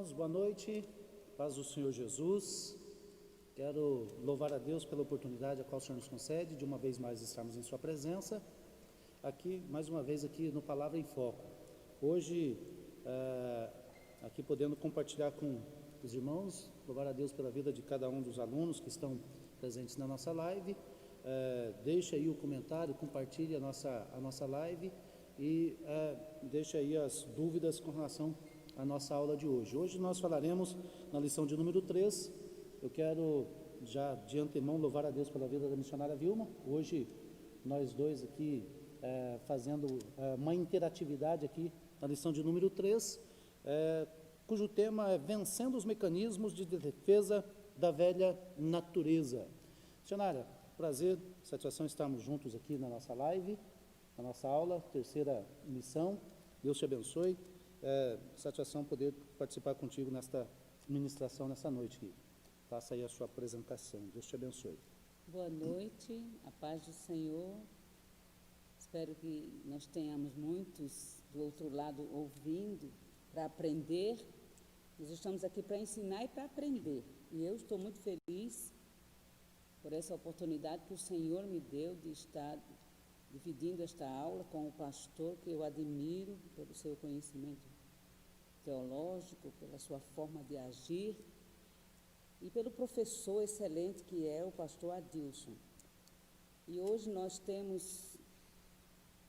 irmãos, boa noite, paz do Senhor Jesus. Quero louvar a Deus pela oportunidade a qual o Senhor nos concede de uma vez mais estarmos em sua presença, aqui, mais uma vez aqui no Palavra em Foco. Hoje, aqui podendo compartilhar com os irmãos, louvar a Deus pela vida de cada um dos alunos que estão presentes na nossa live. Deixe aí o comentário, compartilhe a nossa live e deixe aí as dúvidas com relação à nossa aula de hoje. Hoje nós falaremos na lição de número 3. Eu quero já de antemão louvar a Deus pela vida da missionária Vilma. Hoje nós dois aqui fazendo uma interatividade aqui na lição de número 3, cujo tema é Vencendo os Mecanismos de Defesa da Velha Natureza. Missionária, prazer, satisfação estarmos juntos aqui na nossa live, na nossa aula, terceira lição. Deus te abençoe. Satisfação poder participar contigo nesta ministração nessa noite. Faça aí a sua apresentação. Deus te abençoe. Boa noite, a paz do Senhor. Espero que nós tenhamos muitos do outro lado ouvindo para aprender. Nós estamos aqui para ensinar e para aprender. E eu estou muito feliz por essa oportunidade que o Senhor me deu de estar dividindo esta aula com o pastor, que eu admiro pelo seu conhecimento teológico, pela sua forma de agir, e pelo professor excelente que é o pastor Adilson. E hoje nós temos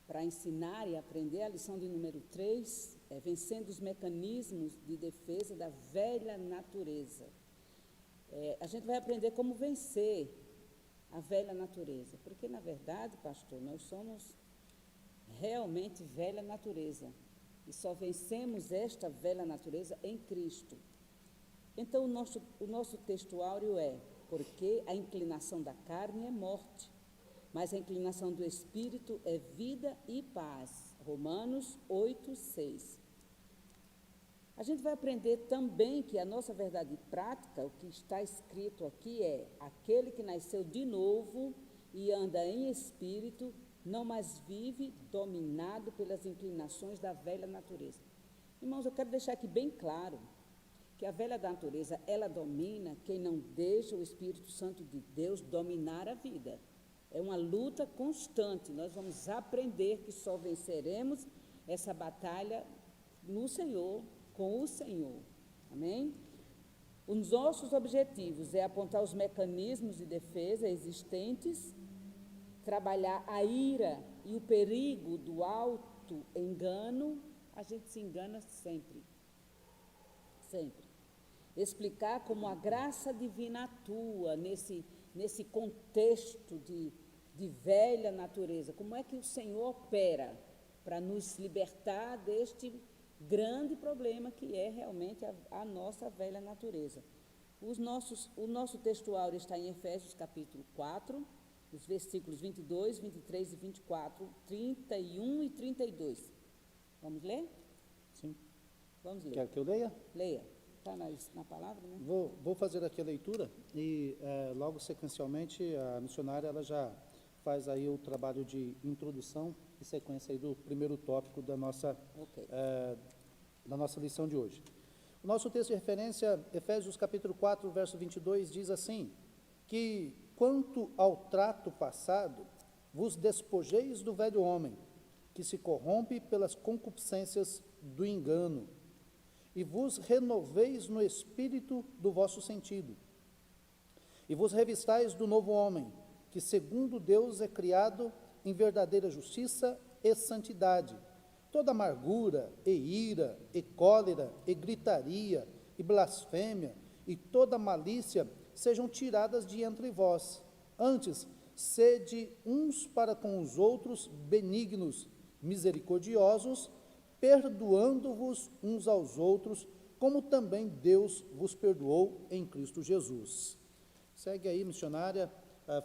para ensinar e aprender a lição de número 3, vencendo os mecanismos de defesa da velha natureza. A gente vai aprender como vencer a velha natureza, porque na verdade, pastor, nós somos realmente velha natureza, e só vencemos esta velha natureza em Cristo. Então o nosso textuário é: porque a inclinação da carne é morte, mas a inclinação do Espírito é vida e paz. Romanos 8:6. A gente vai aprender também que a nossa verdade prática, o que está escrito aqui é: aquele que nasceu de novo e anda em espírito, não mais vive dominado pelas inclinações da velha natureza. Irmãos, eu quero deixar aqui bem claro que a velha natureza, ela domina quem não deixa o Espírito Santo de Deus dominar a vida. É uma luta constante. Nós vamos aprender que só venceremos essa batalha no Senhor, com o Senhor. Amém? Os nossos objetivos é apontar os mecanismos de defesa existentes, trabalhar a ira e o perigo do auto-engano. A gente se engana sempre. Sempre. Explicar como a graça divina atua nesse contexto de velha natureza. Como é que o Senhor opera para nos libertar deste grande problema que é realmente a nossa velha natureza. O nosso textuário está em Efésios capítulo 4, os versículos 22, 23 e 24, 31 e 32. Vamos ler? Sim. Vamos ler. Quer que eu leia? Leia. Está na palavra, né? Vou fazer aqui a leitura e logo sequencialmente a missionária ela já faz aí o trabalho de introdução e sequência aí do primeiro tópico da nossa lição de hoje. O nosso texto de referência, Efésios capítulo 4, verso 22, diz assim: que quanto ao trato passado, vos despojeis do velho homem, que se corrompe pelas concupiscências do engano, e vos renoveis no espírito do vosso sentido, e vos revistais do novo homem, que segundo Deus é criado em verdadeira justiça e santidade. Toda amargura, e ira, e cólera, e gritaria, e blasfêmia, e toda malícia sejam tiradas de entre vós. Antes, sede uns para com os outros benignos, misericordiosos, perdoando-vos uns aos outros, como também Deus vos perdoou em Cristo Jesus. Segue aí, missionária,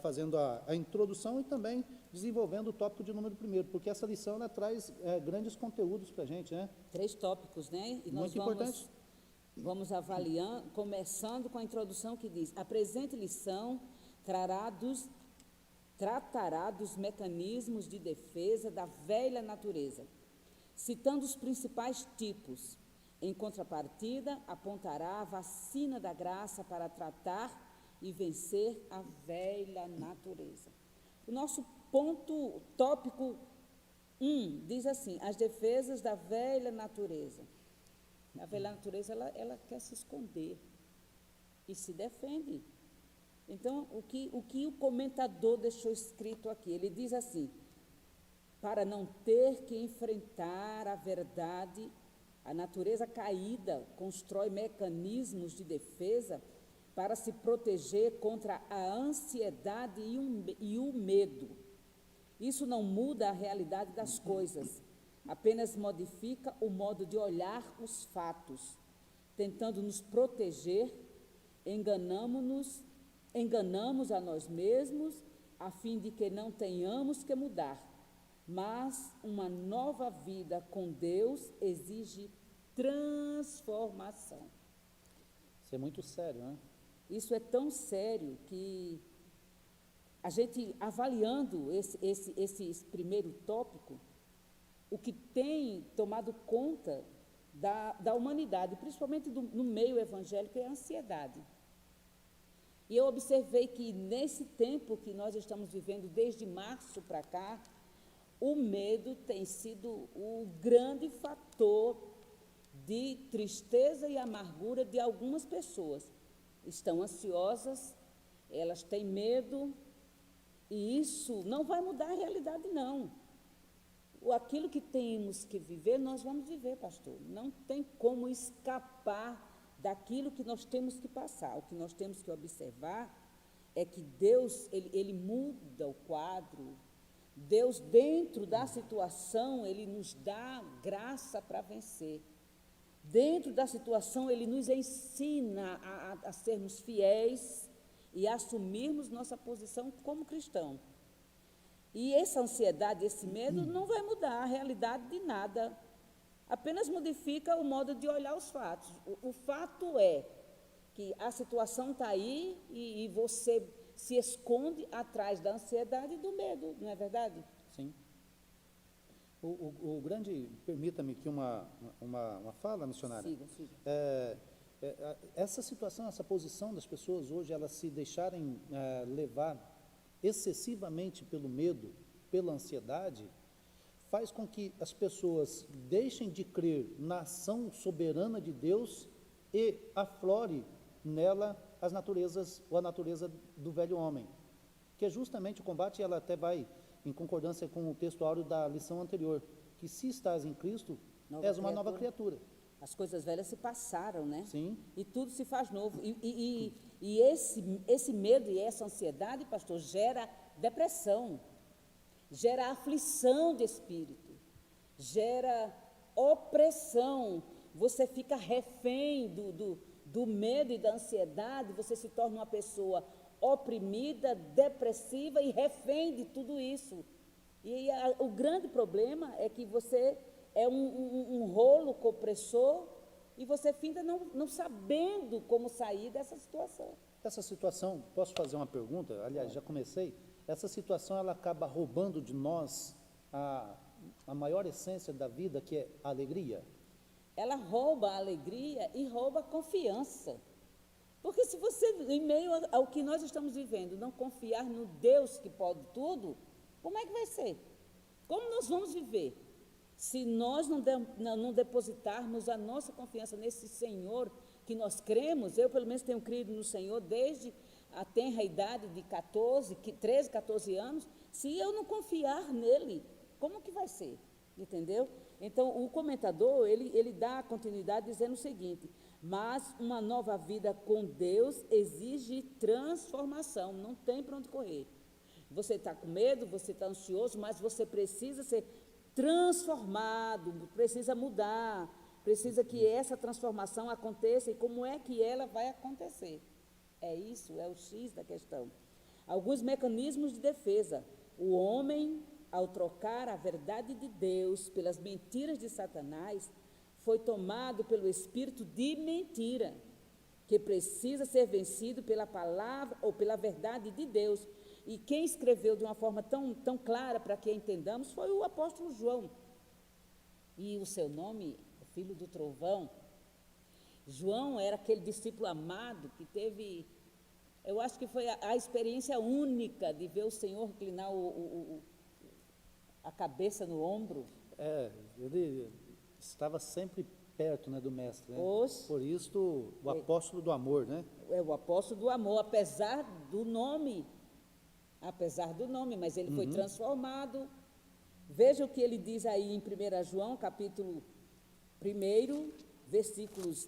fazendo a introdução e também desenvolvendo o tópico de número 1, porque essa lição ela traz grandes conteúdos para a gente, né? 3 tópicos, né? E nós Muito importante. vamos avaliando, começando com a introdução que diz: a presente lição tratará dos mecanismos de defesa da velha natureza, citando os principais tipos, Em contrapartida, apontará a vacina da graça para tratar e vencer a velha natureza. O nosso tópico 1, diz assim: as defesas da velha natureza. A velha natureza, ela quer se esconder e se defende. Então, o que o comentador deixou escrito aqui? Ele diz assim: para não ter que enfrentar a verdade, a natureza caída constrói mecanismos de defesa para se proteger contra a ansiedade e o medo. Isso não muda a realidade das coisas, apenas modifica o modo de olhar os fatos. Tentando nos proteger, enganamos a nós mesmos, a fim de que não tenhamos que mudar. Mas uma nova vida com Deus exige transformação. Isso é muito sério, né? Isso é tão sério que a gente, avaliando esse primeiro tópico, o que tem tomado conta da humanidade, principalmente no meio evangélico, é a ansiedade. E eu observei que nesse tempo que nós estamos vivendo, desde março para cá, o medo tem sido o grande fator de tristeza e amargura de algumas pessoas. Estão ansiosas, elas têm medo, e isso não vai mudar a realidade, não. Aquilo que temos que viver, nós vamos viver, pastor. Não tem como escapar daquilo que nós temos que passar. O que nós temos que observar é que Deus, ele muda o quadro. Deus, dentro da situação, Ele nos dá graça para vencer. Dentro da situação, Ele nos ensina a sermos fiéis e a assumirmos nossa posição como cristão. E essa ansiedade, esse medo, não vai mudar a realidade de nada. Apenas modifica o modo de olhar os fatos. O fato é que a situação está aí e você se esconde atrás da ansiedade e do medo, não é verdade? Sim. O grande, permita-me aqui uma fala, missionária. Siga. Essa situação, essa posição das pessoas hoje, elas se deixarem levar excessivamente pelo medo, pela ansiedade, faz com que as pessoas deixem de crer na ação soberana de Deus e aflore nela a natureza do velho homem, que é justamente o combate. Ela até vai em concordância com o texto áureo da lição anterior, que se estás em Cristo, és uma nova criatura. As coisas velhas se passaram, né? Sim. E tudo se faz novo. E esse medo e essa ansiedade, pastor, gera depressão, gera aflição de espírito, gera opressão. Você fica refém do medo e da ansiedade, você se torna uma pessoa oprimida, depressiva e refém de tudo isso. E o grande problema é que você é um rolo compressor e você finda não sabendo como sair dessa situação. Essa situação, posso fazer uma pergunta? Aliás, já comecei. Essa situação, ela acaba roubando de nós a maior essência da vida, que é a alegria. Ela rouba a alegria e rouba a confiança. Porque se você, em meio ao que nós estamos vivendo, não confiar no Deus que pode tudo, como é que vai ser? Como nós vamos viver? Se nós não depositarmos a nossa confiança nesse Senhor que nós cremos, eu pelo menos tenho crido no Senhor desde a tenra idade de 13, 14 anos, se eu não confiar nele, como que vai ser? Entendeu? Então, o comentador, ele dá continuidade dizendo o seguinte: mas uma nova vida com Deus exige transformação, não tem para onde correr. Você está com medo, você está ansioso, mas você precisa ser transformado, precisa mudar, precisa que essa transformação aconteça. E como é que ela vai acontecer? É isso, é o X da questão. Alguns mecanismos de defesa. O homem, ao trocar a verdade de Deus pelas mentiras de Satanás, foi tomado pelo espírito de mentira, que precisa ser vencido pela palavra ou pela verdade de Deus. E quem escreveu de uma forma tão clara para que entendamos foi o apóstolo João. E o seu nome, o filho do trovão, João era aquele discípulo amado que teve, eu acho que foi a experiência única de ver o Senhor inclinar a cabeça no ombro. Ele estava sempre perto, né, do mestre, né? Oxe. Por isso, o apóstolo do amor, né? É o apóstolo do amor, apesar do nome, mas ele foi transformado. Veja o que ele diz aí em 1 João, capítulo 1, versículos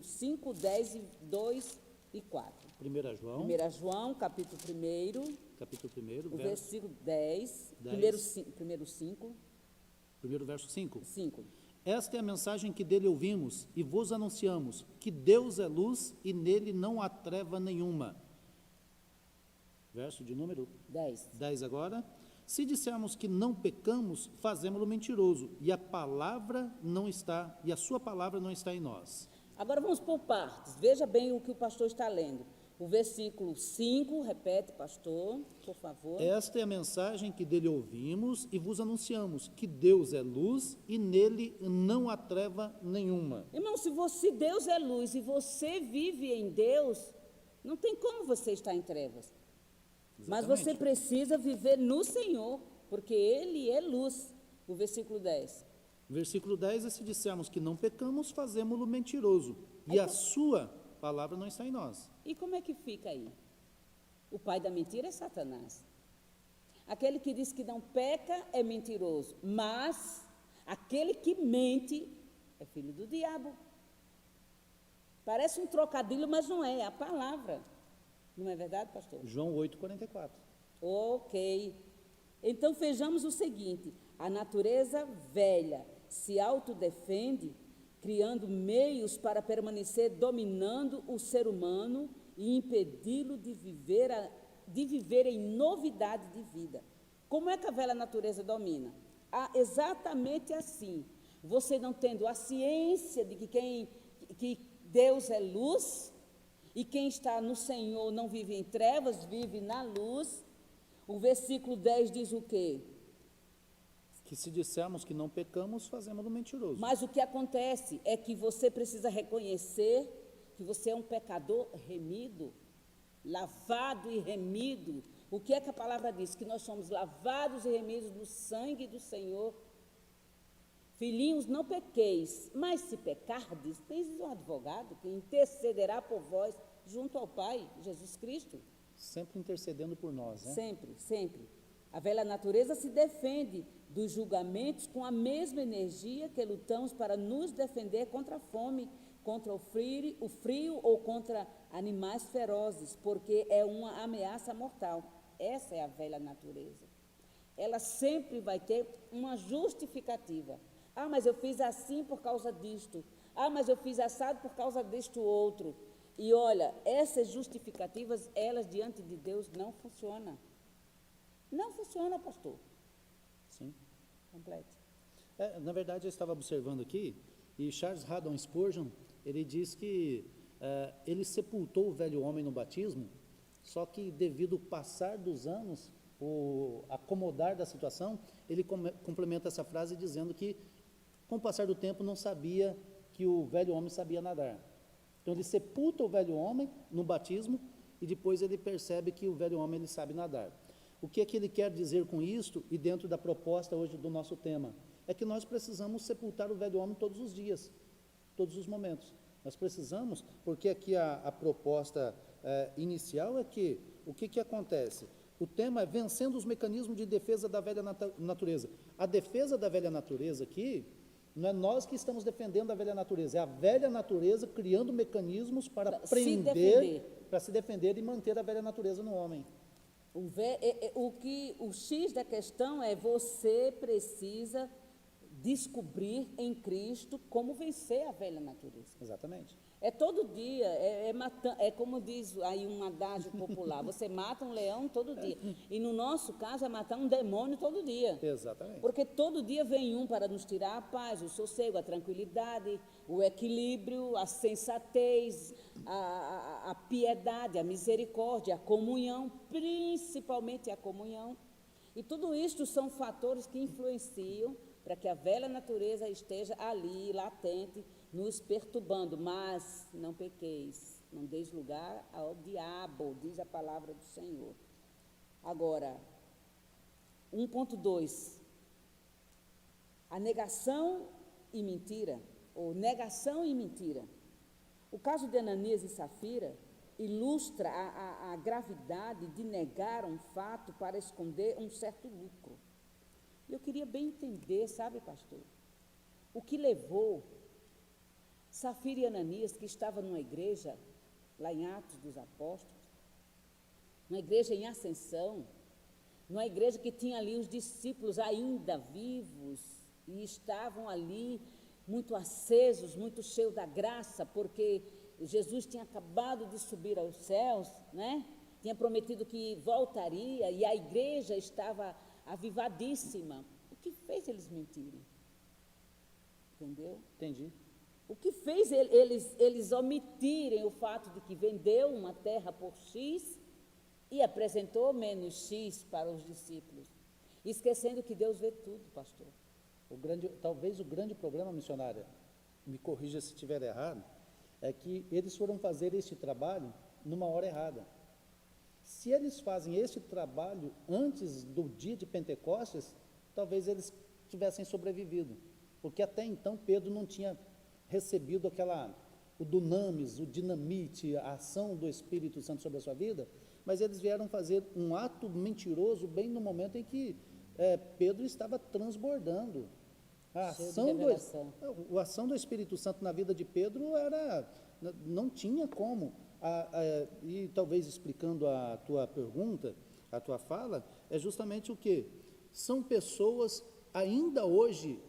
5, 10, 2 e 4. 1 João, 1 João, capítulo 1, capítulo 1, o versículo 10, 10. primeiro 5. Primeiro verso 5. 5. Esta é a mensagem que dele ouvimos e vos anunciamos, que Deus é luz e nele não há treva nenhuma. Verso de número 10. 10 agora. Se dissermos que não pecamos, fazemo-lo mentiroso, e a sua palavra não está em nós. Agora vamos por partes. Veja bem o que o pastor está lendo. O versículo 5, repete, pastor, por favor. Esta é a mensagem que dele ouvimos e vos anunciamos, que Deus é luz e nele não há treva nenhuma. Irmão, se Deus é luz e você vive em Deus, não tem como você estar em trevas. Mas você precisa viver no Senhor, porque Ele é luz. O versículo 10. Versículo 10 é: se dissermos que não pecamos, fazemo-lo mentiroso, e a sua palavra não está em nós. E como é que fica aí? O pai da mentira é Satanás. Aquele que diz que não peca é mentiroso, mas aquele que mente é filho do diabo. Parece um trocadilho, mas não é a palavra. Não é verdade, pastor? João 8,44. Ok. Então vejamos o seguinte: a natureza velha se autodefende, criando meios para permanecer dominando o ser humano e impedi-lo de viver em novidade de vida. Como é que a velha natureza domina? Exatamente assim. Você não tendo a ciência de que Deus é luz, e quem está no Senhor não vive em trevas, vive na luz. O versículo 10 diz o quê? Que se dissermos que não pecamos, fazemos-lo mentiroso. Mas o que acontece é que você precisa reconhecer que você é um pecador remido, lavado e remido. O que é que a palavra diz? Que nós somos lavados e remidos no sangue do Senhor. Filhinhos, não pequeis, mas se pecardes, tens um advogado que intercederá por vós junto ao Pai, Jesus Cristo. Sempre intercedendo por nós, né? Sempre, sempre. A velha natureza se defende dos julgamentos com a mesma energia que lutamos para nos defender contra a fome, contra o frio ou contra animais ferozes, porque é uma ameaça mortal. Essa é a velha natureza. Ela sempre vai ter uma justificativa. Ah, mas eu fiz assim por causa disto. Ah, mas eu fiz assado por causa deste outro. E olha, essas justificativas, elas diante de Deus não funcionam. Não funciona, pastor. Sim. Complete. Na verdade, eu estava observando aqui, e Charles Haddon Spurgeon, ele diz que ele sepultou o velho homem no batismo, só que devido ao passar dos anos, o acomodar da situação, ele complementa essa frase dizendo que, com o passar do tempo, não sabia que o velho homem sabia nadar. Então, ele sepulta o velho homem no batismo e depois ele percebe que o velho homem ele sabe nadar. O que é que ele quer dizer com isto, e dentro da proposta hoje do nosso tema? É que nós precisamos sepultar o velho homem todos os dias, todos os momentos. Nós precisamos, porque aqui a proposta inicial é que, o que acontece? O tema é vencendo os mecanismos de defesa da velha natureza. A defesa da velha natureza aqui, não é nós que estamos defendendo a velha natureza, é a velha natureza criando mecanismos para se defender e manter a velha natureza no homem. O X da questão é você precisa descobrir em Cristo como vencer a velha natureza. Exatamente. É todo dia, é como diz aí um adágio popular, você mata um leão todo dia. E no nosso caso é matar um demônio todo dia. Exatamente. Porque todo dia vem um para nos tirar a paz, o sossego, a tranquilidade, o equilíbrio, a sensatez, a piedade, a misericórdia, a comunhão, principalmente a comunhão. E tudo isto são fatores que influenciam para que a velha natureza esteja ali, latente, nos perturbando, mas não pequeis, não deis lugar ao diabo, diz a palavra do Senhor. Agora, 1.2, a negação e mentira, ou negação e mentira. O caso de Ananias e Safira ilustra a gravidade de negar um fato para esconder um certo lucro. Eu queria bem entender, sabe, pastor, o que levou Safira e Ananias, que estavam numa igreja, lá em Atos dos Apóstolos, numa igreja em ascensão, numa igreja que tinha ali os discípulos ainda vivos e estavam ali muito acesos, muito cheios da graça, porque Jesus tinha acabado de subir aos céus, né? Tinha prometido que voltaria e a igreja estava avivadíssima. O que fez eles mentirem? Entendeu? Entendi. O que fez eles omitirem o fato de que vendeu uma terra por X e apresentou menos X para os discípulos, esquecendo que Deus vê tudo, pastor. Talvez o grande problema, missionária, me corrija se estiver errado, é que eles foram fazer este trabalho numa hora errada. Se eles fazem este trabalho antes do dia de Pentecostes, talvez eles tivessem sobrevivido, porque até então Pedro não tinha recebido o dunamis, o dinamite, a ação do Espírito Santo sobre a sua vida, mas eles vieram fazer um ato mentiroso bem no momento em que Pedro estava transbordando. A ação do Espírito Santo na vida de Pedro não tinha como. E talvez explicando a tua pergunta, a tua fala, é justamente o quê? São pessoas, ainda hoje,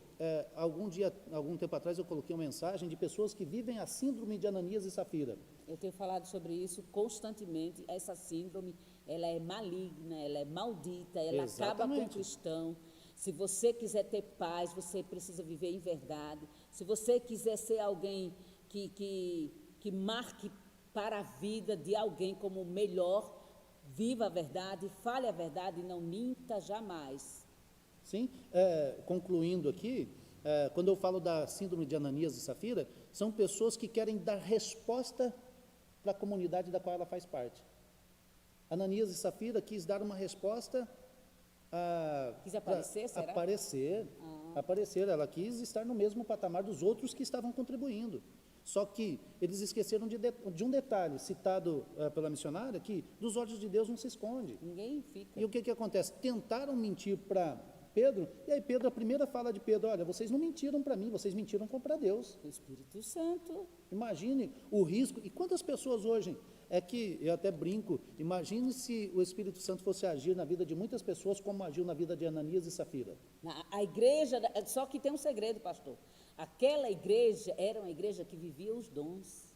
algum tempo atrás eu coloquei uma mensagem de pessoas que vivem a síndrome de Ananias e Safira. Eu tenho falado sobre isso constantemente. Essa síndrome, ela é maligna, ela é maldita, ela acaba com o cristão. Se você quiser ter paz, você precisa viver em verdade. Se você quiser ser alguém que marque para a vida de alguém como o melhor, viva a verdade, fale a verdade e não minta jamais. Sim, concluindo aqui, quando eu falo da síndrome de Ananias e Safira, são pessoas que querem dar resposta para a comunidade da qual ela faz parte. Ananias e Safira quis dar uma resposta. Quis aparecer, será? Aparecer, ela quis estar no mesmo patamar dos outros que estavam contribuindo. Só que eles esqueceram de um detalhe citado pela missionária, que dos olhos de Deus não se esconde. Ninguém fica. E o que acontece? Tentaram mentir para Pedro, e aí Pedro, a primeira fala de Pedro, olha, vocês não mentiram para mim, vocês mentiram para Deus. O Espírito Santo. Imagine o risco, e quantas pessoas hoje, eu até brinco, imagine se o Espírito Santo fosse agir na vida de muitas pessoas como agiu na vida de Ananias e Safira. A igreja, só que tem um segredo, pastor, aquela igreja era uma igreja que vivia os dons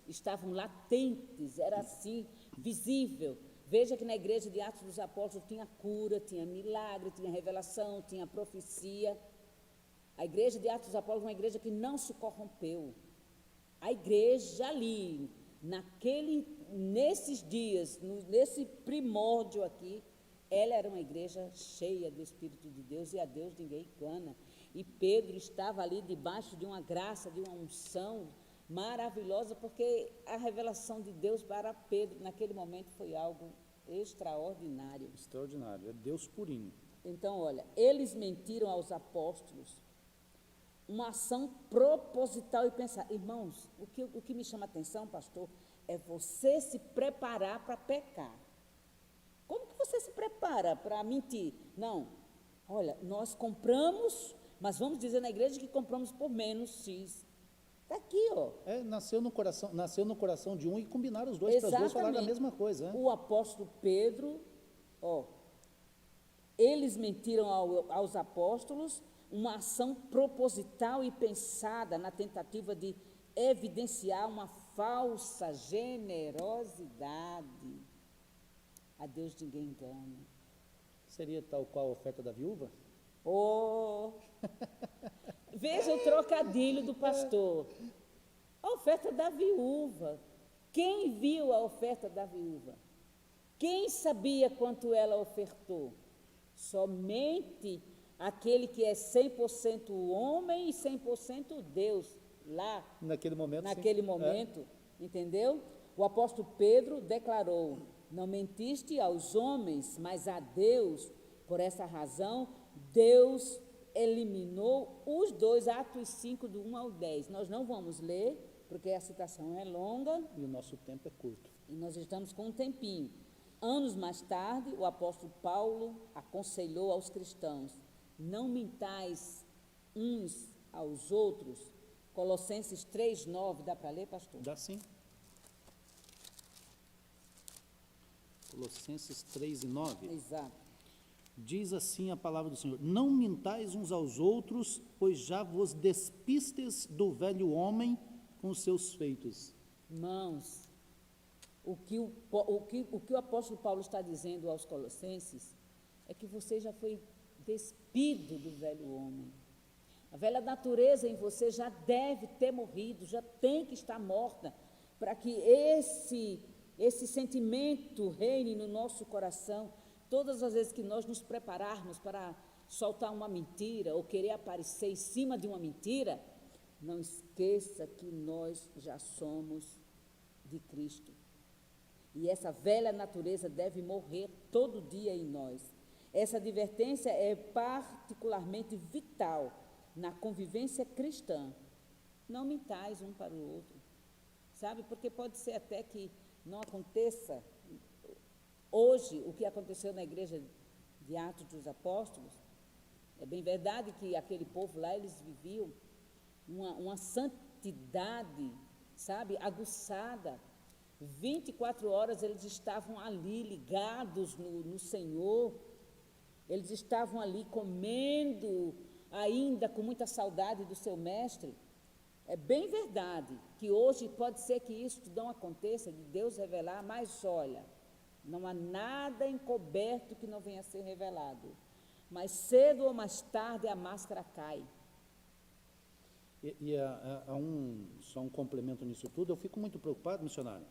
estavam latentes, era assim, visível. Veja que na igreja de Atos dos Apóstolos tinha cura, tinha milagre, tinha revelação, tinha profecia. A igreja de Atos dos Apóstolos é uma igreja que não se corrompeu. A igreja ali, nesses dias, nesse primórdio aqui, ela era uma igreja cheia do Espírito de Deus, e a Deus ninguém engana. E Pedro estava ali debaixo de uma graça, de uma unção maravilhosa, porque a revelação de Deus para Pedro naquele momento foi algo extraordinário. Extraordinário, é Deus purinho. Então, olha, eles mentiram aos apóstolos, uma ação proposital e pensar. Irmãos, o que me chama a atenção, pastor, é você se preparar para pecar. Como que você se prepara para mentir? Não, olha, nós compramos, mas vamos dizer na igreja que compramos por menos X. Está aqui, ó. Nasceu no coração de um e combinaram os dois, para os dois falarem a mesma coisa. O apóstolo Pedro, eles mentiram aos apóstolos, uma ação proposital e pensada na tentativa de evidenciar uma falsa generosidade. A Deus ninguém engana. Seria tal qual a oferta da viúva? Veja o trocadilho do pastor. A oferta da viúva. Quem viu a oferta da viúva? Quem sabia quanto ela ofertou? Somente aquele que é 100% homem e 100% Deus, lá Naquele momento, naquele sim. momento, entendeu? O apóstolo Pedro declarou: não mentiste aos homens, mas a Deus. Por essa razão, Deus eliminou os dois, Atos 5, do 1 ao 10. Nós não vamos ler, porque a citação é longa, E o nosso tempo é curto. e nós estamos com um tempinho. Anos mais tarde, o apóstolo Paulo aconselhou aos cristãos: não mintais uns aos outros. Colossenses 3:9, dá para ler, pastor? Dá sim. Colossenses 3:9. Exato. Diz assim a palavra do Senhor: não mintais uns aos outros, pois já vos despistes do velho homem com os seus feitos. Irmãos, o que o apóstolo Paulo está dizendo aos Colossenses é que você já foi despido do velho homem. A velha natureza em você já deve ter morrido, já tem que estar morta, para que esse sentimento reine no nosso coração. Todas as vezes que nós nos prepararmos para soltar uma mentira ou querer aparecer em cima de uma mentira, não esqueça que nós já somos de Cristo. E essa velha natureza deve morrer todo dia em nós. Essa advertência é particularmente vital na convivência cristã. Não mintais um para o outro, sabe? Porque pode ser até que não aconteça hoje o que aconteceu na igreja de Atos dos Apóstolos. É bem verdade que aquele povo lá, eles viviam uma santidade, sabe, aguçada. 24 horas eles estavam ali ligados no Senhor, eles estavam ali comendo, ainda com muita saudade do seu mestre. É bem verdade que hoje pode ser que isso não aconteça, de Deus revelar, mas olha, não há nada encoberto que não venha a ser revelado. Mas cedo ou mais tarde a máscara cai. E há só um complemento nisso tudo. Eu fico muito preocupado, missionário,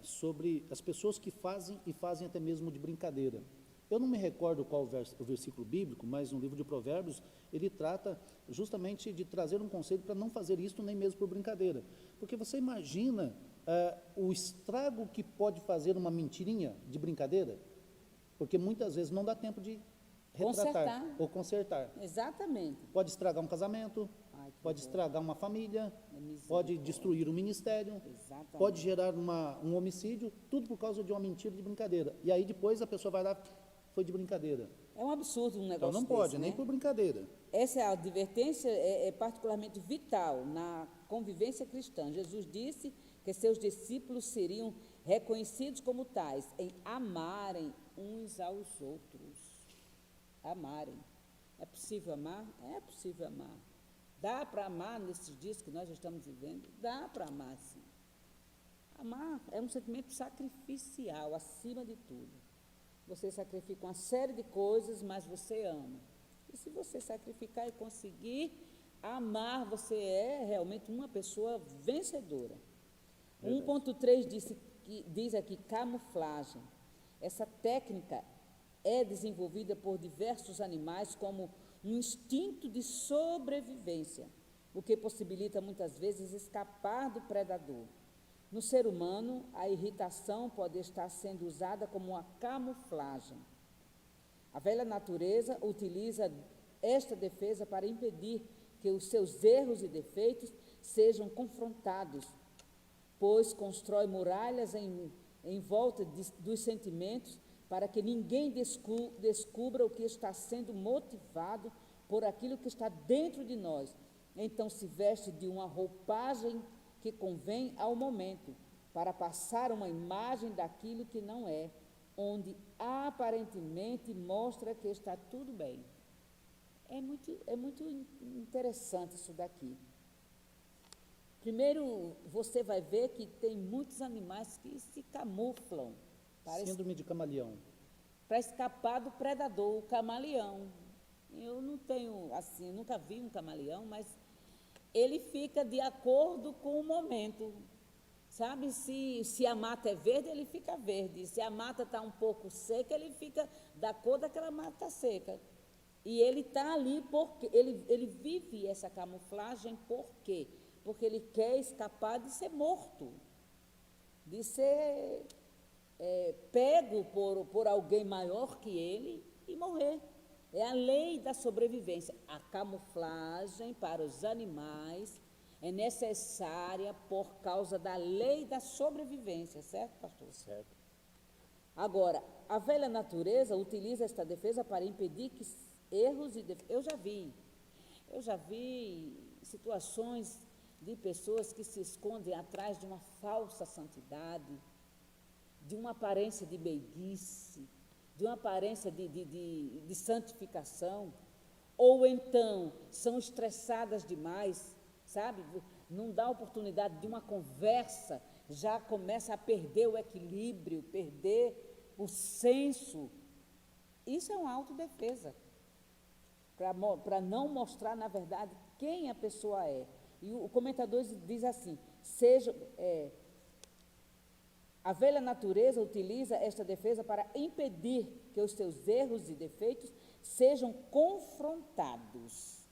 sobre as pessoas que fazem e fazem até mesmo de brincadeira. Eu não me recordo qual o versículo bíblico, mas no livro de Provérbios, ele trata justamente de trazer um conselho para não fazer isso nem mesmo por brincadeira. Porque você imagina o estrago que pode fazer uma mentirinha de brincadeira? Porque muitas vezes não dá tempo de retratar ou consertar. Exatamente. Pode estragar um casamento, pode estragar uma família, pode destruir um ministério, Exatamente. pode gerar um homicídio, tudo por causa de uma mentira de brincadeira. E aí depois a pessoa vai lá, foi de brincadeira. É um absurdo um negócio Então não pode, desse, nem né? por brincadeira. Essa advertência é particularmente vital na convivência cristã. Jesus disse que seus discípulos seriam reconhecidos como tais, em amarem uns aos outros. Amarem. É possível amar? É possível amar. Dá para amar nesses dias que nós estamos vivendo? Dá para amar, sim. Amar é um sentimento sacrificial, acima de tudo. Você sacrifica uma série de coisas, mas você ama. E se você sacrificar e conseguir amar, você é realmente uma pessoa vencedora. 1.3 diz aqui, camuflagem. Essa técnica é desenvolvida por diversos animais como um instinto de sobrevivência, o que possibilita muitas vezes escapar do predador. No ser humano, a irritação pode estar sendo usada como uma camuflagem. A velha natureza utiliza esta defesa para impedir que os seus erros e defeitos sejam confrontados, pois constrói muralhas em volta dos sentimentos para que ninguém descubra o que está sendo motivado por aquilo que está dentro de nós. Então se veste de uma roupagem que convém ao momento, para passar uma imagem daquilo que não é, onde aparentemente mostra que está tudo bem. É muito interessante isso daqui. Primeiro, você vai ver que tem muitos animais que se camuflam Síndrome de camaleão. para escapar do predador, o camaleão. Eu não tenho, assim, nunca vi um camaleão, mas ele fica de acordo com o momento. Sabe, se a mata é verde, ele fica verde. Se a mata está um pouco seca, ele fica da cor daquela mata seca. E ele está ali porque ele vive essa camuflagem por quê? Porque ele quer escapar de ser morto, de ser pego por alguém maior que ele e morrer. É a lei da sobrevivência. A camuflagem para os animais é necessária por causa da lei da sobrevivência, certo, pastor? Certo. Agora, a velha natureza utiliza esta defesa para impedir que erros e eu já vi situações de pessoas que se escondem atrás de uma falsa santidade, de uma aparência de meiguice, de uma aparência de santificação, ou então são estressadas demais, sabe? Não dá oportunidade de uma conversa, já começa a perder o equilíbrio, perder o senso. Isso é uma autodefesa, para não mostrar, na verdade, quem a pessoa é. E o comentador diz assim, a velha natureza utiliza esta defesa para impedir que os seus erros e defeitos sejam confrontados.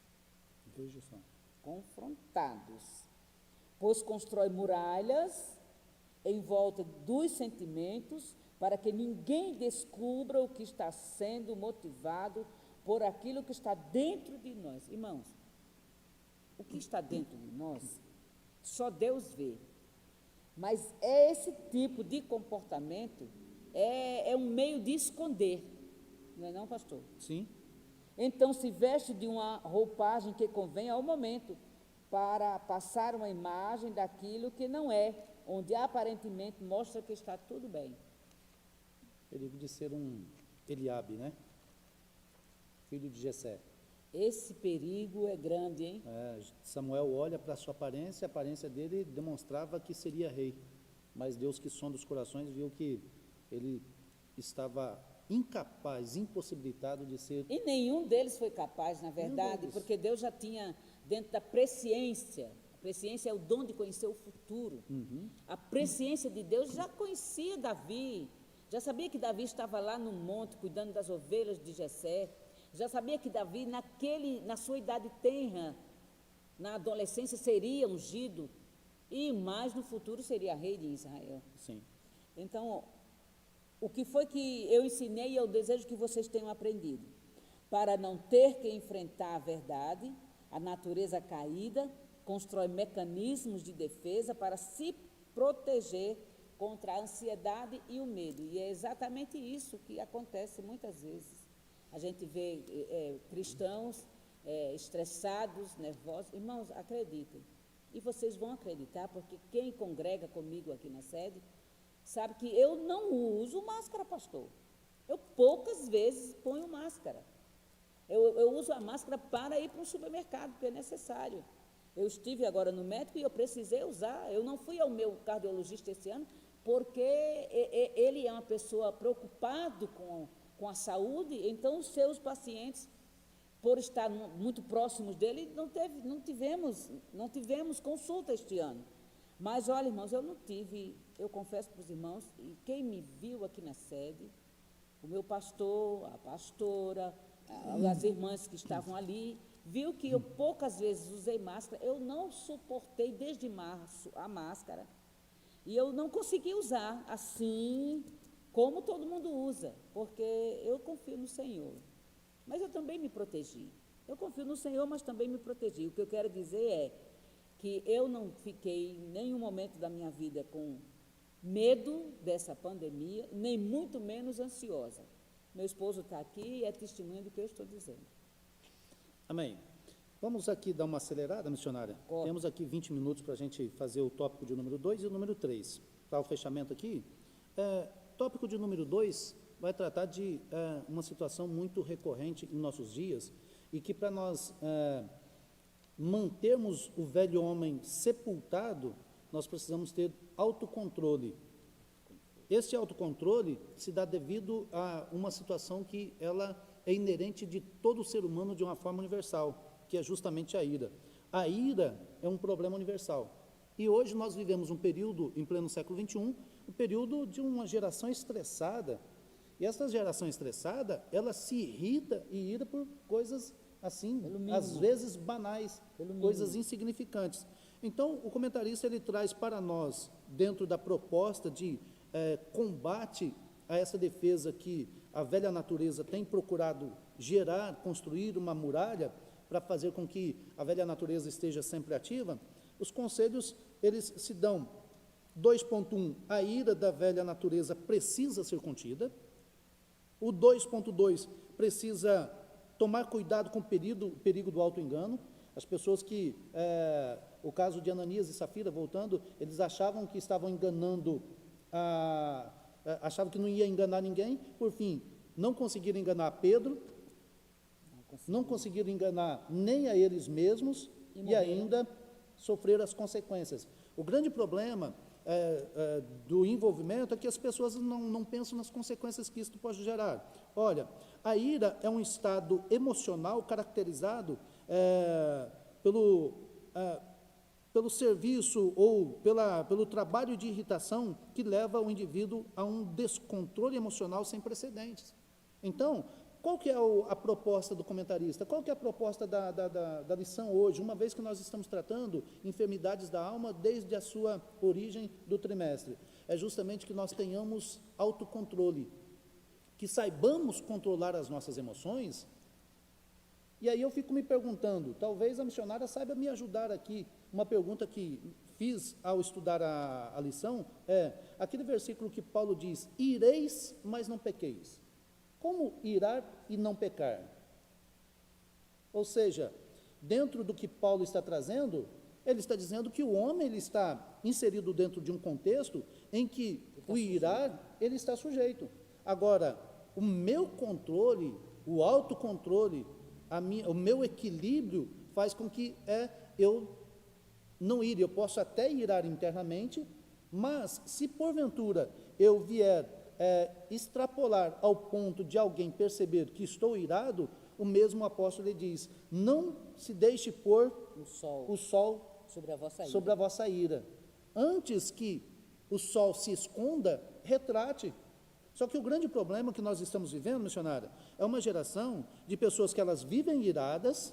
Veja só. Confrontados. Pois constrói muralhas em volta dos sentimentos para que ninguém descubra o que está sendo motivado por aquilo que está dentro de nós. Irmãos, o que está dentro de nós, só Deus vê. Mas esse tipo de comportamento é um meio de esconder, não é não, pastor? Sim. Então se veste de uma roupagem que convém ao momento, para passar uma imagem daquilo que não é, onde aparentemente mostra que está tudo bem. Perigo de ser um Eliabe, né? Filho de Jessé. Esse perigo é grande, hein? Samuel olha para a sua aparência, a aparência dele demonstrava que seria rei, mas Deus, que sonda os corações, viu que ele estava incapaz, impossibilitado de ser. E nenhum deles foi capaz, na verdade, porque Deus já tinha dentro da presciência. A presciência é o dom de conhecer o futuro. A presciência de Deus já conhecia Davi, já sabia que Davi estava lá no monte cuidando das ovelhas de Jessé. Já sabia que Davi, na sua idade tenra, na adolescência, seria ungido e mais no futuro seria rei de Israel. Sim. Então, o que foi que eu ensinei e eu desejo que vocês tenham aprendido? Para não ter que enfrentar a verdade, a natureza caída constrói mecanismos de defesa para se proteger contra a ansiedade e o medo. E é exatamente isso que acontece muitas vezes. A gente vê cristãos estressados, nervosos. Irmãos, acreditem. E vocês vão acreditar, porque quem congrega comigo aqui na sede sabe que eu não uso máscara, pastor. Eu poucas vezes ponho máscara. Eu uso a máscara para ir para o supermercado, porque é necessário. Eu estive agora no médico e eu precisei usar. Eu não fui ao meu cardiologista esse ano, porque ele é uma pessoa preocupado com a saúde, então os seus pacientes, por estar muito próximos dele, não tivemos consulta este ano. Mas, olha, irmãos, eu confesso para os irmãos, e quem me viu aqui na sede, o meu pastor, a pastora, as irmãs que estavam ali, viu que eu poucas vezes usei máscara, eu não suportei desde março a máscara, e eu não consegui usar assim como todo mundo usa, porque eu confio no Senhor. Mas eu também me protegi. Eu confio no Senhor, mas também me protegi. O que eu quero dizer é que eu não fiquei em nenhum momento da minha vida com medo dessa pandemia, nem muito menos ansiosa. Meu esposo está aqui e é testemunho do que eu estou dizendo. Amém. Vamos aqui dar uma acelerada, missionária? Corre. Temos aqui 20 minutos para a gente fazer o tópico de número 2 e o número 3. Para o fechamento aqui, tópico de número 2 vai tratar de uma situação muito recorrente em nossos dias e que para nós mantermos o velho homem sepultado, nós precisamos ter autocontrole. Esse autocontrole se dá devido a uma situação que ela é inerente de todo ser humano de uma forma universal, que é justamente a ira. A ira é um problema universal. E hoje nós vivemos um período, em pleno século XXI, um período de uma geração estressada, E essa geração estressada, ela se irrita e ira por coisas assim, Pelo mínimo. às vezes banais, Pelo coisas mínimo. insignificantes. Então, o comentarista ele traz para nós, dentro da proposta de combate a essa defesa que a velha natureza tem procurado gerar, construir uma muralha para fazer com que a velha natureza esteja sempre ativa, os conselhos eles se dão. 2.1, a ira da velha natureza precisa ser contida. O 2.2 precisa tomar cuidado com o perigo do auto-engano. As pessoas que, o caso de Ananias e Safira, voltando, eles achavam que estavam enganando, achavam que não ia enganar ninguém, por fim, não conseguiram enganar Pedro, não conseguiram enganar nem a eles mesmos e ainda sofreram as consequências. O grande problema do envolvimento é que as pessoas não pensam nas consequências que isso pode gerar. Olha, a ira é um estado emocional caracterizado pelo serviço ou pelo trabalho de irritação que leva o indivíduo a um descontrole emocional sem precedentes. Então, qual que é a proposta do comentarista? Qual que é a proposta da lição hoje, uma vez que nós estamos tratando enfermidades da alma desde a sua origem do trimestre? É justamente que nós tenhamos autocontrole, que saibamos controlar as nossas emoções. E aí eu fico me perguntando, talvez a missionária saiba me ajudar aqui. Uma pergunta que fiz ao estudar a lição aquele versículo que Paulo diz, ireis, mas não pequeis. Como irar e não pecar? Ou seja, dentro do que Paulo está trazendo, ele está dizendo que o homem ele está inserido dentro de um contexto em que o irar, ele está sujeito. Agora, o meu controle, o autocontrole, o meu equilíbrio faz com que eu não ire. Eu posso até irar internamente, mas se porventura eu vier extrapolar ao ponto de alguém perceber que estou irado, o mesmo apóstolo ele diz, não se deixe pôr o sol sobre a vossa ira. Antes que o sol se esconda, retrate. Só que o grande problema que nós estamos vivendo, missionária, é uma geração de pessoas que elas vivem iradas,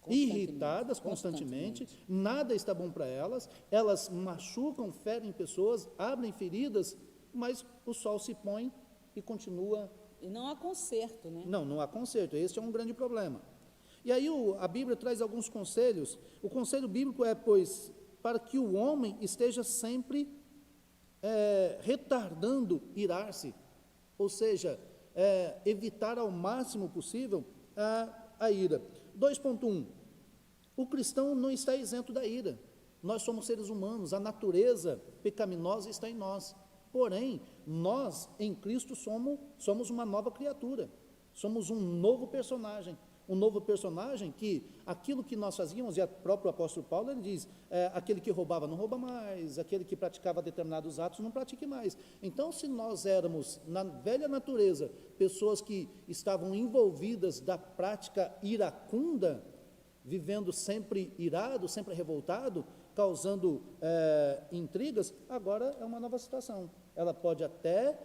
irritadas constantemente, nada está bom para elas machucam, ferem pessoas, abrem feridas, mas o sol se põe e continua. E não há conserto, né? Não há conserto, esse é um grande problema. E aí a Bíblia traz alguns conselhos. O conselho bíblico pois, para que o homem esteja sempre retardando irar-se, ou seja, evitar ao máximo possível a ira. 2.1, o cristão não está isento da ira. Nós somos seres humanos, a natureza pecaminosa está em nós. Porém, nós, em Cristo, somos uma nova criatura, somos um novo personagem que, aquilo que nós fazíamos, e o próprio apóstolo Paulo, ele diz, aquele que roubava não rouba mais, aquele que praticava determinados atos não pratique mais. Então, se nós éramos, na velha natureza, pessoas que estavam envolvidas da prática iracunda, vivendo sempre irado, sempre revoltado, causando intrigas, agora é uma nova situação. Ela pode até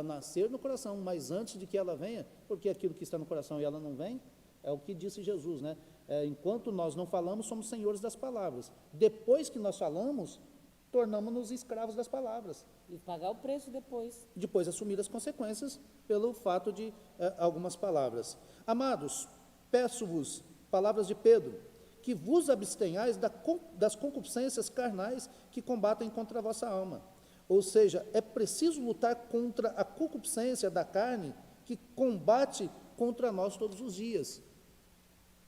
nascer no coração, mas antes de que ela venha, porque aquilo que está no coração e ela não vem, é o que disse Jesus, né? Enquanto nós não falamos, somos senhores das palavras. Depois que nós falamos, tornamos-nos escravos das palavras. E pagar o preço depois. Depois assumir as consequências pelo fato de algumas palavras. Amados, peço-vos, palavras de Pedro, que vos abstenhais das concupiscências carnais que combatem contra a vossa alma. Ou seja, é preciso lutar contra a concupiscência da carne que combate contra nós todos os dias.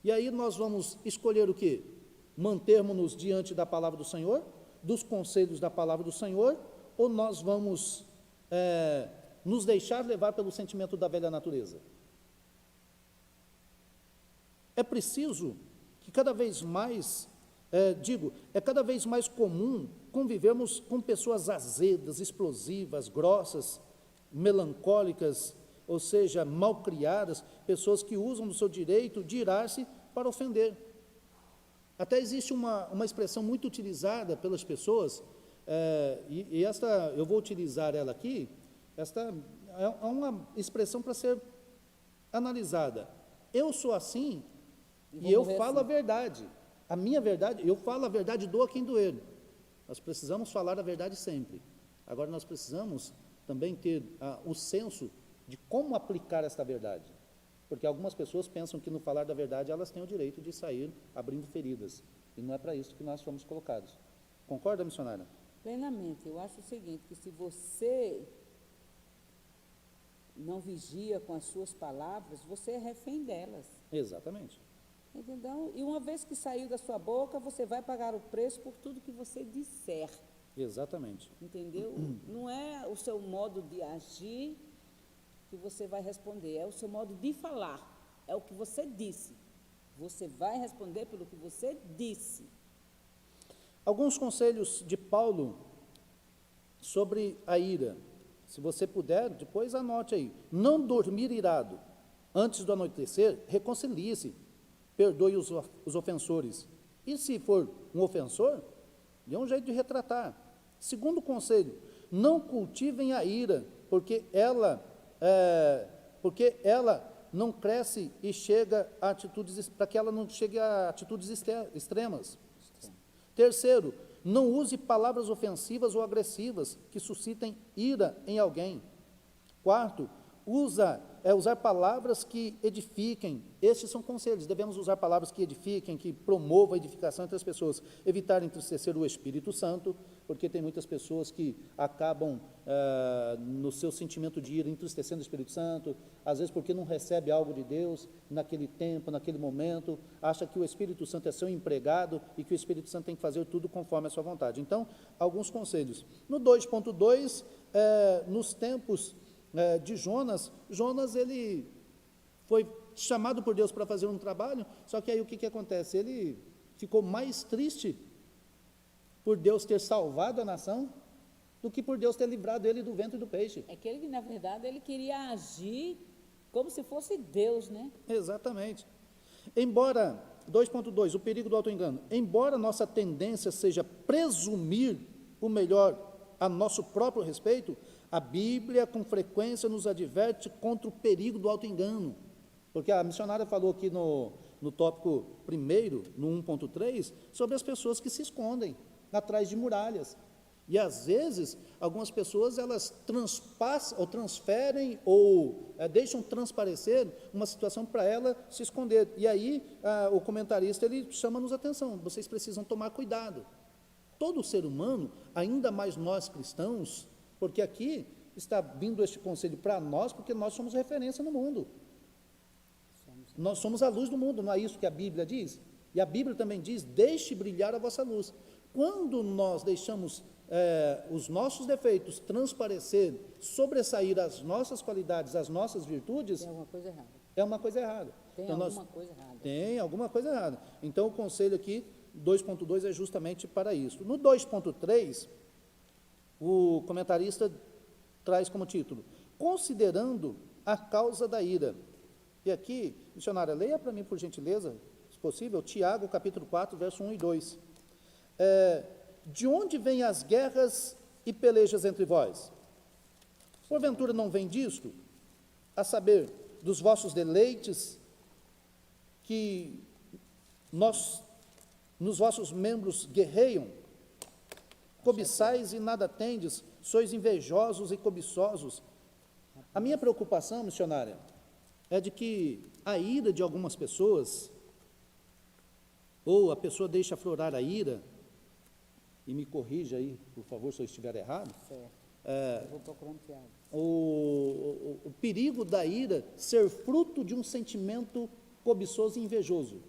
E aí nós vamos escolher o quê? Mantermos-nos diante da palavra do Senhor, dos conselhos da palavra do Senhor, ou nós vamos nos deixar levar pelo sentimento da velha natureza? É preciso que cada vez mais, é cada vez mais comum convivermos com pessoas azedas, explosivas, grossas, melancólicas, ou seja, malcriadas, pessoas que usam do seu direito de irar-se para ofender. Até existe uma expressão muito utilizada pelas pessoas, e esta, eu vou utilizar ela aqui, é uma expressão para ser analisada. Eu sou assim e eu falo a verdade. A minha verdade, eu falo a verdade, doa quem doer. Nós precisamos falar a verdade sempre. Agora nós precisamos também ter o senso de como aplicar esta verdade. Porque algumas pessoas pensam que no falar da verdade elas têm o direito de sair abrindo feridas. E não é para isso que nós fomos colocados. Concorda, missionária? Plenamente. Eu acho o seguinte, que se você não vigia com as suas palavras, você é refém delas. Exatamente. Entendeu? E uma vez que saiu da sua boca, você vai pagar o preço por tudo que você disser. Exatamente. Entendeu? Não é o seu modo de agir que você vai responder, é o seu modo de falar, é o que você disse. Você vai responder pelo que você disse. Alguns conselhos de Paulo sobre a ira. Se você puder, depois anote aí. Não dormir irado. Antes do anoitecer, reconcilie-se. Perdoe os ofensores. E se for um ofensor, dê um jeito de retratar. Segundo conselho, não cultivem a ira, porque ela não cresce e chega a atitudes, para que ela não chegue a atitudes extremas. Terceiro, não use palavras ofensivas ou agressivas que suscitem ira em alguém. Quarto, usar palavras que edifiquem. Estes são conselhos, devemos usar palavras que edifiquem, que promovam a edificação entre as pessoas. Evitar entristecer o Espírito Santo, porque tem muitas pessoas que acabam, no seu sentimento de ira, entristecendo o Espírito Santo, às vezes porque não recebe algo de Deus, naquele tempo, naquele momento, acha que o Espírito Santo é seu empregado, e que o Espírito Santo tem que fazer tudo conforme a sua vontade. Então, alguns conselhos. No 2.2, nos tempos de Jonas, ele foi chamado por Deus para fazer um trabalho, só que aí o que acontece? Ele ficou mais triste por Deus ter salvado a nação do que por Deus ter livrado ele do ventre do peixe. É que ele, na verdade, ele queria agir como se fosse Deus, né? Exatamente. Embora, 2.2, o perigo do auto-engano. Embora nossa tendência seja presumir o melhor a nosso próprio respeito, a Bíblia com frequência nos adverte contra o perigo do auto-engano. Porque a missionária falou aqui no tópico primeiro, no 1.3, sobre as pessoas que se escondem atrás de muralhas. E às vezes, algumas pessoas, elas transpassam, ou transferem, ou deixam transparecer uma situação para ela se esconder. E aí, o comentarista, ele chama-nos atenção, vocês precisam tomar cuidado. Todo ser humano, ainda mais nós cristãos, porque aqui está vindo este conselho para nós, porque nós somos referência no mundo. Nós somos a luz do mundo, não é isso que a Bíblia diz? E a Bíblia também diz, deixe brilhar a vossa luz. Quando nós deixamos os nossos defeitos transparecer, sobressair as nossas qualidades, as nossas virtudes, Tem alguma coisa errada. é uma coisa errada. Tem Então, alguma coisa errada. Tem alguma coisa errada. Então, o conselho aqui, 2.2, é justamente para isso. No 2.3, o comentarista traz como título, considerando a causa da ira. E aqui, missionária, leia para mim, por gentileza, se possível, Tiago, capítulo 4, verso 1 e 2. De onde vêm as guerras e pelejas entre vós? Porventura não vem disto? A saber, dos vossos deleites, que nos vossos membros guerreiam? Cobiçais e nada tendes, sois invejosos e cobiçosos. A minha preocupação, missionária, é de que a ira de algumas pessoas, ou a pessoa deixa aflorar a ira, e me corrija aí, por favor, se eu estiver errado. Certo. Eu vou procurando Tiago. O perigo da ira ser fruto de um sentimento cobiçoso e invejoso.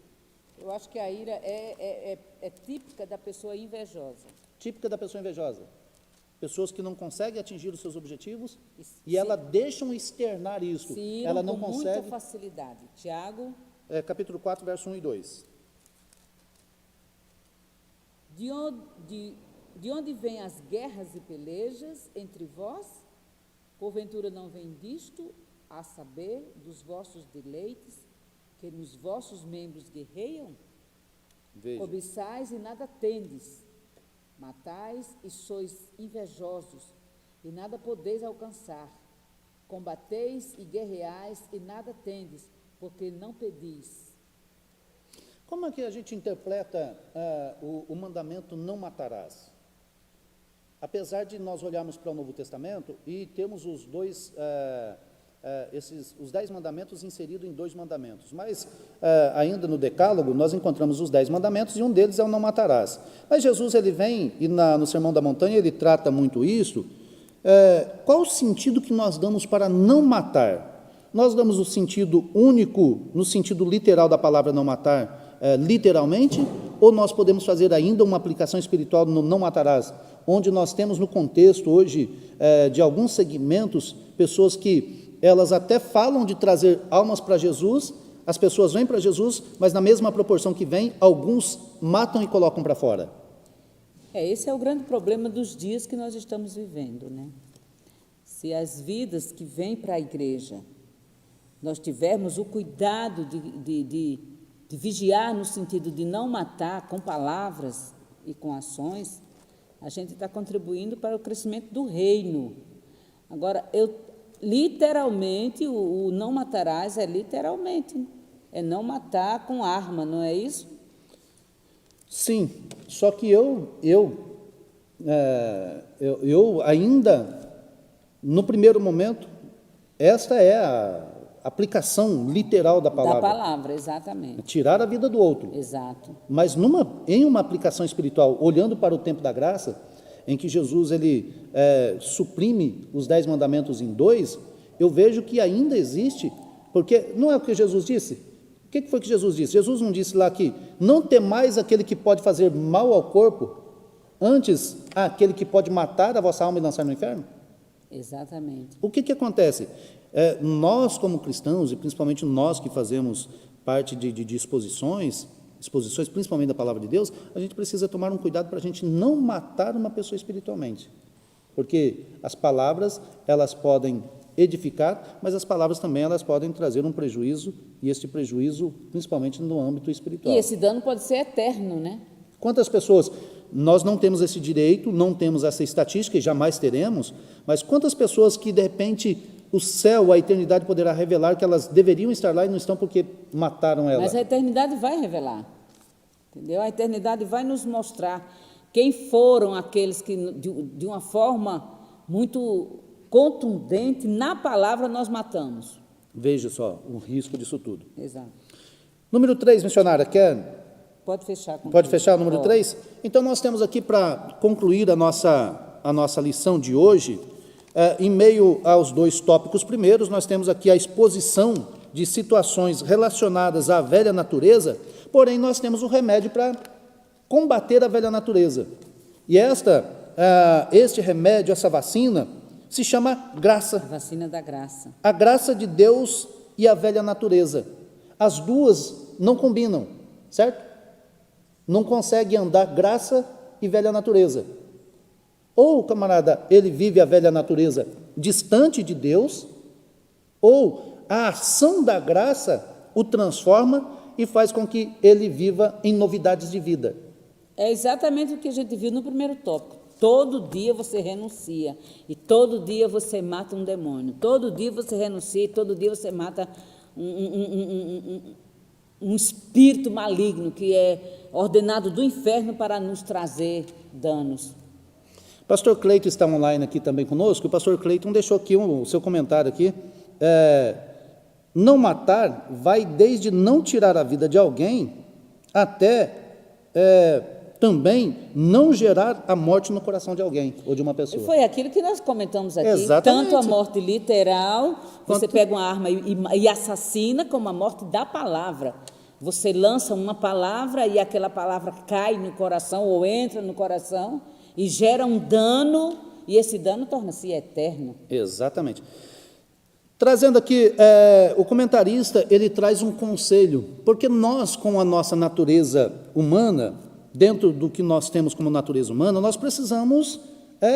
Eu acho que a ira é típica da pessoa invejosa. Típica da pessoa invejosa. Pessoas que não conseguem atingir os seus objetivos e se- elas deixam externar isso. Se iram Ela não com muita consegue. facilidade. Tiago, Capítulo 4, verso 1 e 2. de onde vêm as guerras e pelejas entre vós? Porventura não vem disto, a saber, dos vossos deleites, que nos vossos membros guerreiam? Veja. Cobiçais e nada tendes, matais e sois invejosos, e nada podeis alcançar. combateis e guerreais e nada tendes, porque não pedis. Como é que a gente interpreta o mandamento não matarás? Apesar de nós olharmos para o Novo Testamento e termos os 10 mandamentos inseridos em 2 mandamentos, mas ainda no Decálogo nós encontramos os 10 mandamentos e um deles é o não matarás. Mas Jesus ele vem e no Sermão da Montanha ele trata muito isso. Qual o sentido que nós damos para não matar? Nós damos o sentido único, no sentido literal da palavra não matar, literalmente, ou nós podemos fazer ainda uma aplicação espiritual no não matarás, onde nós temos no contexto hoje de alguns segmentos, pessoas que elas até falam de trazer almas para Jesus, as pessoas vêm para Jesus, mas na mesma proporção que vêm, alguns matam e colocam para fora. Esse é o grande problema dos dias que nós estamos vivendo, né? Se as vidas que vêm para a igreja, nós tivermos o cuidado de vigiar no sentido de não matar com palavras e com ações, a gente está contribuindo para o crescimento do reino. Agora, literalmente, o não matarás é literalmente, é não matar com arma, não é isso? Sim, só que eu ainda, no primeiro momento, esta é a aplicação literal da palavra. Da palavra, exatamente. Tirar a vida do outro. Exato. Mas em uma aplicação espiritual, olhando para o tempo da graça, em que Jesus ele suprime os 10 mandamentos em 2, eu vejo que ainda existe, porque não é o que Jesus disse? O que foi que Jesus disse? Jesus não disse lá que não temais aquele que pode fazer mal ao corpo, antes aquele que pode matar a vossa alma e lançar no inferno? Exatamente. O que acontece? Nós como cristãos, e principalmente nós que fazemos parte de exposições principalmente da palavra de Deus, a gente precisa tomar um cuidado para a gente não matar uma pessoa espiritualmente, porque as palavras elas podem edificar, mas as palavras também elas podem trazer um prejuízo, e este prejuízo principalmente no âmbito espiritual. E esse dano pode ser eterno, né? Quantas pessoas, nós não temos esse direito, não temos essa estatística e jamais teremos, mas quantas pessoas que de repente o céu, a eternidade poderá revelar que elas deveriam estar lá e não estão porque mataram ela. Mas a eternidade vai revelar, entendeu? A eternidade vai nos mostrar quem foram aqueles que, de uma forma muito contundente, na palavra nós matamos. Veja só o risco disso tudo. Exato. Número 3, missionária, quer? Pode fechar. Pode fechar o número 3? Então, nós temos aqui para concluir a nossa lição de hoje, em meio aos 2 tópicos primeiros, nós temos aqui a exposição de situações relacionadas à velha natureza, porém nós temos o remédio para combater a velha natureza. E este remédio, essa vacina, se chama graça. A vacina da graça. A graça de Deus e a velha natureza. As duas não combinam, certo? Não consegue andar graça e velha natureza. Ou o camarada, ele vive a velha natureza distante de Deus, ou a ação da graça o transforma e faz com que ele viva em novidades de vida. É exatamente o que a gente viu no primeiro tópico. Todo dia você renuncia, e todo dia você mata um demônio. Todo dia você renuncia, e todo dia você mata um espírito maligno que é ordenado do inferno para nos trazer danos. Pastor Cleiton está online aqui também conosco. O pastor Cleiton deixou aqui o seu comentário aqui. Não matar vai desde não tirar a vida de alguém até também não gerar a morte no coração de alguém ou de uma pessoa. Foi aquilo que nós comentamos aqui. Exatamente. Tanto a morte literal, você pega uma arma e assassina, como a morte da palavra. Você lança uma palavra e aquela palavra cai no coração ou entra no coração e gera um dano, e esse dano torna-se eterno. Exatamente. Trazendo aqui, o comentarista, ele traz um conselho, porque nós, com a nossa natureza humana, dentro do que nós temos como natureza humana, nós precisamos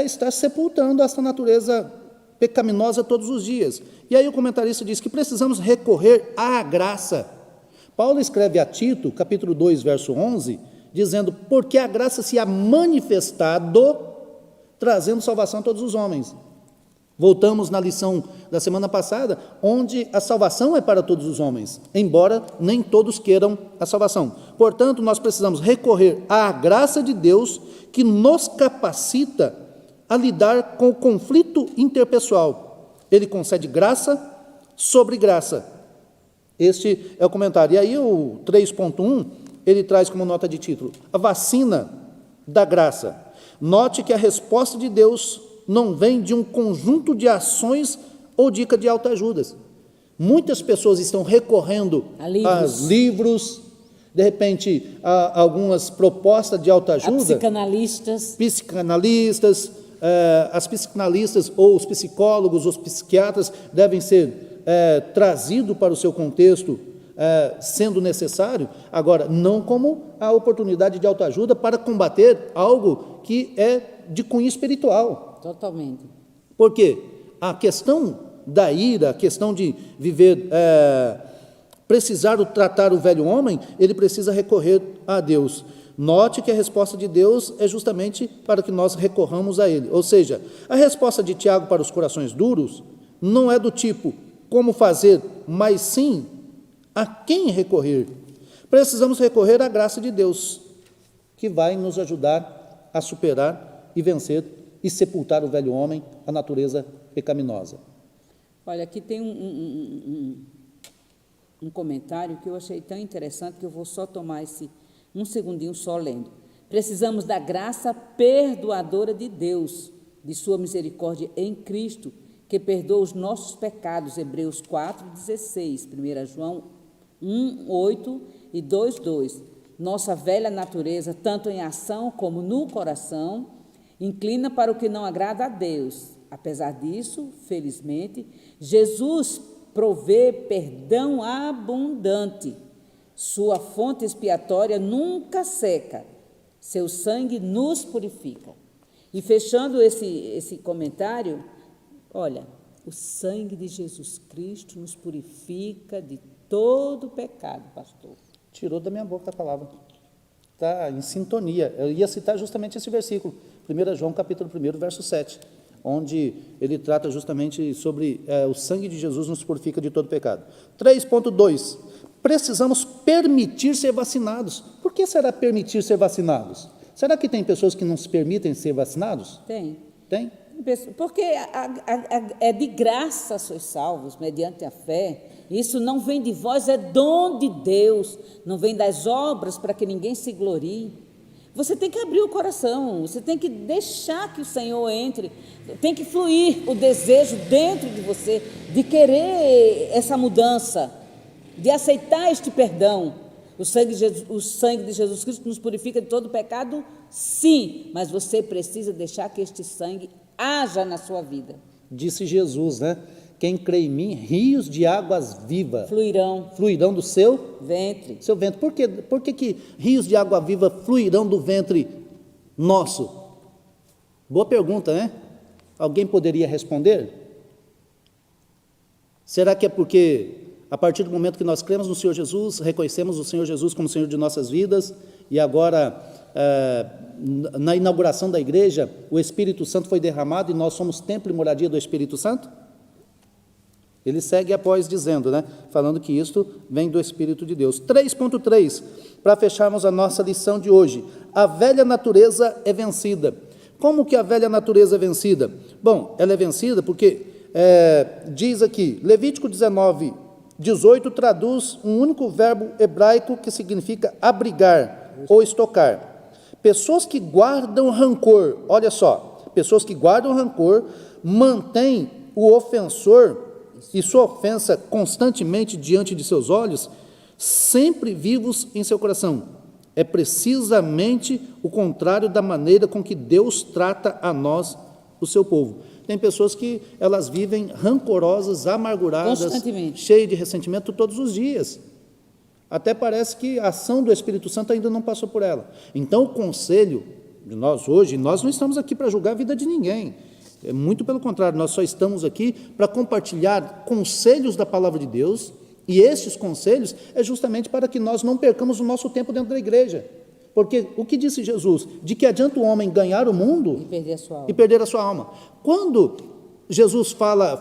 estar sepultando essa natureza pecaminosa todos os dias. E aí o comentarista diz que precisamos recorrer à graça. Paulo escreve a Tito, capítulo 2, verso 11, dizendo, porque a graça se há manifestado, trazendo salvação a todos os homens. Voltamos na lição da semana passada, onde a salvação é para todos os homens, embora nem todos queiram a salvação. Portanto, nós precisamos recorrer à graça de Deus, que nos capacita a lidar com o conflito interpessoal. Ele concede graça sobre graça. Este é o comentário. E aí o 3.1, ele traz como nota de título, a vacina da graça. Note que a resposta de Deus não vem de um conjunto de ações ou dica de autoajudas. Muitas pessoas estão recorrendo a livros, de repente, a algumas propostas de autoajuda. Psicanalistas, as psicanalistas ou os psicólogos, os psiquiatras devem ser trazidos para o seu contexto, sendo necessário, agora, não como a oportunidade de autoajuda para combater algo que é de cunho espiritual. Totalmente. Porque a questão da ira, a questão de viver, precisar tratar o velho homem, ele precisa recorrer a Deus. Note que a resposta de Deus é justamente para que nós recorramos a Ele. Ou seja, a resposta de Tiago para os corações duros não é do tipo como fazer, mas sim a quem recorrer. Precisamos recorrer à graça de Deus, que vai nos ajudar a superar e vencer e sepultar o velho homem, a natureza pecaminosa. Olha, aqui tem um comentário que eu achei tão interessante que eu vou só tomar um segundinho só lendo. Precisamos da graça perdoadora de Deus, de sua misericórdia em Cristo, que perdoa os nossos pecados, Hebreus 4:16, 1 João 1:8 e 2:2. Nossa velha natureza, tanto em ação como no coração, inclina para o que não agrada a Deus. Apesar disso, felizmente, Jesus provê perdão abundante. Sua fonte expiatória nunca seca. Seu sangue nos purifica. E fechando esse comentário, olha, o sangue de Jesus Cristo nos purifica de todo pecado, pastor. Tirou da minha boca a palavra. Está em sintonia. Eu ia citar justamente esse versículo, 1 João capítulo 1, verso 7, onde ele trata justamente sobre o sangue de Jesus nos purifica de todo pecado. 3.2, precisamos permitir ser vacinados. Por que será permitir ser vacinados? Será que tem pessoas que não se permitem ser vacinados? Tem. Tem? Porque é de graça sois salvos, mediante a fé. Isso não vem de vós, é dom de Deus. Não vem das obras para que ninguém se glorie. Você tem que abrir o coração, você tem que deixar que o Senhor entre, tem que fluir o desejo dentro de você de querer essa mudança, de aceitar este perdão. O sangue de Jesus Cristo nos purifica de todo pecado, sim, mas você precisa deixar que este sangue haja na sua vida. Disse Jesus, né? Quem crê em mim, rios de águas vivas fluirão do seu ventre. Seu ventre. Por que rios de água viva fluirão do ventre nosso? Boa pergunta, né? Alguém poderia responder? Será que é porque a partir do momento que nós cremos no Senhor Jesus, reconhecemos o Senhor Jesus como Senhor de nossas vidas, e agora, na inauguração da igreja, o Espírito Santo foi derramado e nós somos templo e moradia do Espírito Santo? Ele segue após dizendo, né, falando que isto vem do Espírito de Deus. 3.3, para fecharmos a nossa lição de hoje. A velha natureza é vencida. Como que a velha natureza é vencida? Bom, ela é vencida porque, diz aqui, Levítico 19:18 traduz um único verbo hebraico que significa abrigar ou estocar. Pessoas que guardam rancor, olha só, pessoas que guardam rancor, mantêm o ofensor e sua ofensa constantemente diante de seus olhos, sempre vivos em seu coração. É precisamente o contrário da maneira com que Deus trata a nós, o seu povo. Tem pessoas que elas vivem rancorosas, amarguradas, cheias de ressentimento todos os dias. Até parece que a ação do Espírito Santo ainda não passou por ela. Então, o conselho de nós hoje, nós não estamos aqui para julgar a vida de ninguém. Muito pelo contrário, nós só estamos aqui para compartilhar conselhos da palavra de Deus, e estes conselhos é justamente para que nós não percamos o nosso tempo dentro da igreja. Porque o que disse Jesus? De que adianta o homem ganhar o mundo e perder a sua alma. Quando Jesus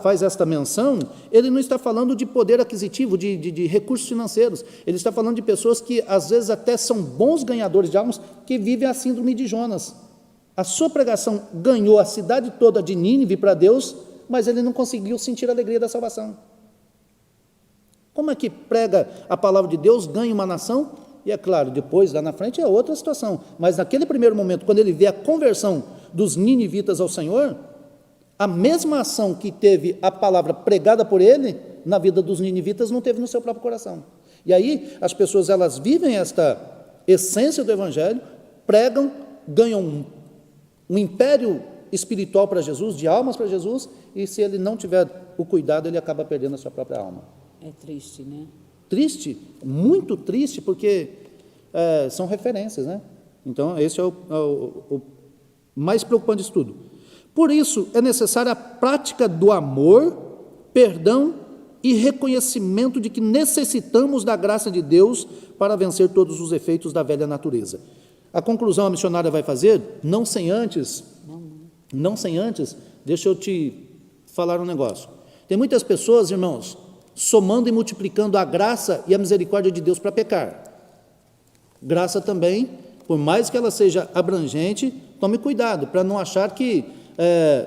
faz esta menção, ele não está falando de poder aquisitivo, de recursos financeiros. Ele está falando de pessoas que, às vezes, até são bons ganhadores de almas, que vivem a síndrome de Jonas. A sua pregação ganhou a cidade toda de Nínive para Deus, mas ele não conseguiu sentir a alegria da salvação. Como é que prega a palavra de Deus, ganha uma nação? E é claro, depois, lá na frente, é outra situação. Mas naquele primeiro momento, quando ele vê a conversão dos ninivitas ao Senhor, a mesma ação que teve a palavra pregada por ele, na vida dos ninivitas, não teve no seu próprio coração. E aí, as pessoas, elas vivem esta essência do Evangelho, pregam, ganham um império espiritual para Jesus, de almas para Jesus, e se ele não tiver o cuidado, ele acaba perdendo a sua própria alma. É triste, né? Triste, muito triste, porque são referências, né? Então, esse é o mais preocupante disso tudo. Por isso, é necessária a prática do amor, perdão e reconhecimento de que necessitamos da graça de Deus para vencer todos os efeitos da velha natureza. A conclusão a missionária vai fazer, não sem antes, deixa eu te falar um negócio. Tem muitas pessoas, irmãos, somando e multiplicando a graça e a misericórdia de Deus para pecar. Graça também, por mais que ela seja abrangente, tome cuidado, para não achar que,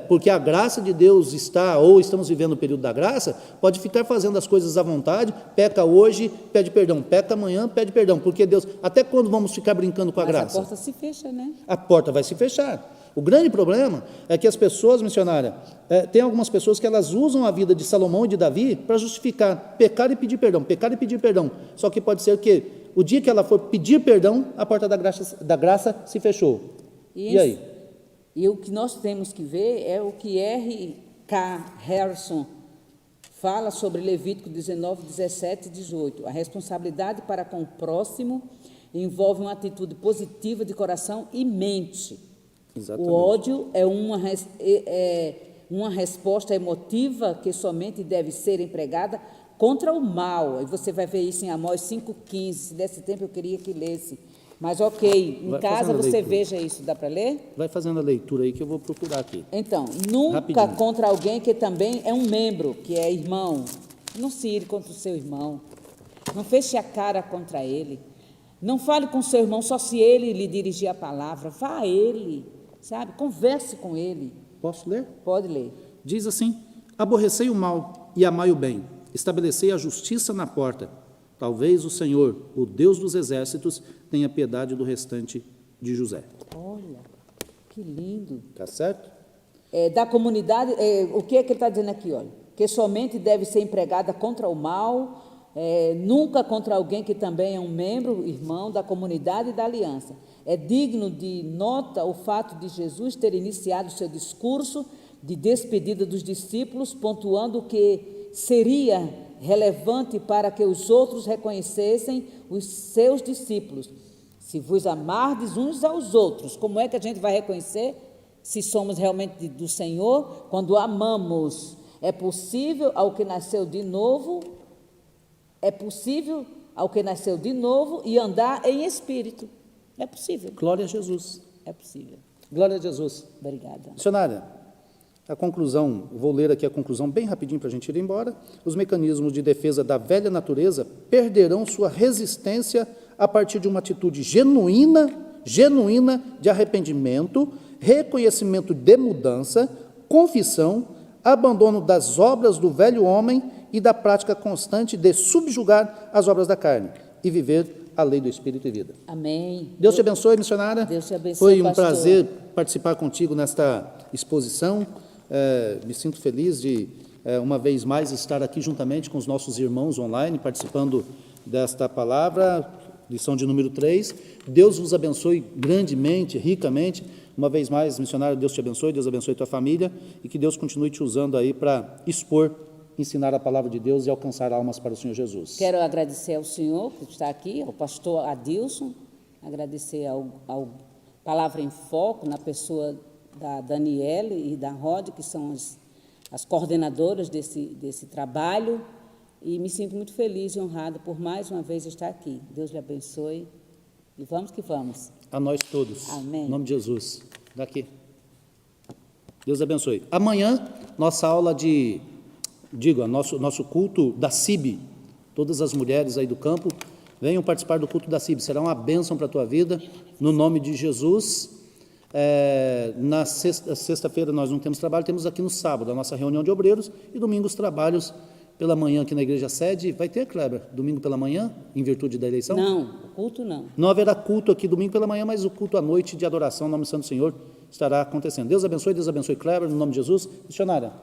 porque a graça de Deus está, ou estamos vivendo o período da graça, pode ficar fazendo as coisas à vontade, peca hoje, pede perdão, peca amanhã, pede perdão, porque Deus, até quando vamos ficar brincando com a graça? A porta se fecha, né? A porta vai se fechar. O grande problema é que as pessoas, missionária, tem algumas pessoas que elas usam a vida de Salomão e de Davi para justificar pecar e pedir perdão. Só que pode ser que o dia que ela for pedir perdão, a porta da graça se fechou. E aí? E o que nós temos que ver é o que R.K. Harrison fala sobre Levítico 19, 17 e 18. A responsabilidade para com o próximo envolve uma atitude positiva de coração e mente. Exatamente. O ódio é uma resposta emotiva que somente deve ser empregada contra o mal. E você vai ver isso em Amós 5,15. Se desse tempo, eu queria que lesse. Mas, ok, em casa você veja isso. Dá para ler? Vai fazendo a leitura aí que eu vou procurar aqui. Então, nunca contra alguém que também é um membro, que é irmão. Não se ire contra o seu irmão. Não feche a cara contra ele. Não fale com o seu irmão só se ele lhe dirigir a palavra. Vá a ele. Sabe? Converse com ele. Posso ler? Pode ler. Diz assim: aborrecei o mal e amai o bem, estabelecei a justiça na porta. Talvez o Senhor, o Deus dos exércitos, tenha piedade do restante de José. Olha, que lindo. Tá certo? Da comunidade, o que é que ele está dizendo aqui? Olha, que somente deve ser empregada contra o mal, nunca contra alguém que também é um membro, irmão da comunidade e da aliança. É digno de nota o fato de Jesus ter iniciado seu discurso de despedida dos discípulos, pontuando que seria relevante para que os outros reconhecessem os seus discípulos. Se vos amardes uns aos outros, como é que a gente vai reconhecer se somos realmente do Senhor? Quando amamos. É possível ao que nasceu de novo e andar em espírito. É possível. Glória a Jesus. É possível. Glória a Jesus. Obrigada. Missionária, a conclusão, vou ler aqui a conclusão bem rapidinho para a gente ir embora. Os mecanismos de defesa da velha natureza perderão sua resistência a partir de uma atitude genuína de arrependimento, reconhecimento de mudança, confissão, abandono das obras do velho homem e da prática constante de subjugar as obras da carne e viver a lei do Espírito e vida. Amém. Deus te abençoe, missionária. Deus te abençoe, Foi um pastor. prazer participar contigo nesta exposição. Me sinto feliz de, uma vez mais, estar aqui juntamente com os nossos irmãos online, participando desta palavra, lição de número 3. Deus vos abençoe grandemente, ricamente. Uma vez mais, missionário, Deus te abençoe, Deus abençoe tua família e que Deus continue te usando aí para expor, ensinar a palavra de Deus e alcançar almas para o Senhor Jesus. Quero agradecer ao senhor que está aqui, ao pastor Adilson, agradecer ao Palavra em Foco, na pessoa da Daniele e da Rod, que são as coordenadoras desse trabalho, e me sinto muito feliz e honrada por mais uma vez estar aqui. Deus lhe abençoe e vamos que vamos. A nós todos. Amém. Em nome de Jesus. Daqui. Deus abençoe. Amanhã, nossa aula nosso culto da CIB. Todas as mulheres aí do campo, venham participar do culto da CIB. Será uma bênção para a tua vida, no nome de Jesus. Na sexta-feira nós não temos trabalho, temos aqui no sábado a nossa reunião de obreiros e domingo os trabalhos pela manhã aqui na igreja sede. Vai ter, Kleber, domingo pela manhã, em virtude da eleição? Não, o culto não. Não haverá culto aqui domingo pela manhã, mas o culto à noite de adoração, no nome do Santo Senhor, estará acontecendo. Deus abençoe, Kleber, no nome de Jesus. Missionária,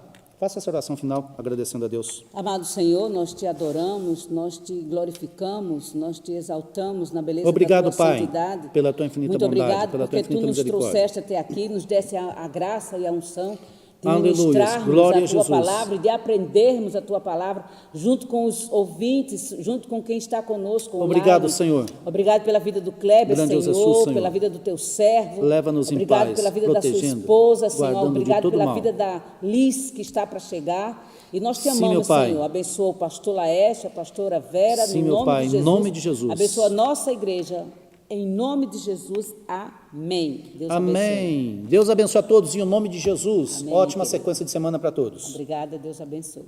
faça essa oração final, agradecendo a Deus. Amado Senhor, nós te adoramos, nós te glorificamos, nós te exaltamos na beleza Obrigado, da tua Pai, santidade. pela tua infinita Muito bondade, obrigado pela tua porque tu infinita nos misericórdia. trouxeste até aqui, nos desse a graça e a unção de Aleluia, ministrarmos glória a a tua Jesus. palavra e de aprendermos a tua palavra junto com os ouvintes, junto com quem está conosco online. Obrigado, Senhor. Obrigado pela vida do Kleber, Grande Deus é Senhor, Senhor. pela vida do teu servo. Leva-nos em Obrigado paz, pela vida da sua protegendo, esposa, Senhor. guardando de Obrigado todo pela mal. vida da Liz, que está para chegar. E nós te Sim, amamos, meu Pai. Senhor. Abençoa o pastor Laércio, a pastora Vera, Sim, no meu nome Pai, de em Jesus. nome de Jesus. Abençoa a nossa igreja. Em nome de Jesus, amém. Deus abençoe. Amém. Deus abençoe a todos em nome de Jesus. Amém, Ótima querido. sequência de semana para todos. Obrigada, Deus abençoe.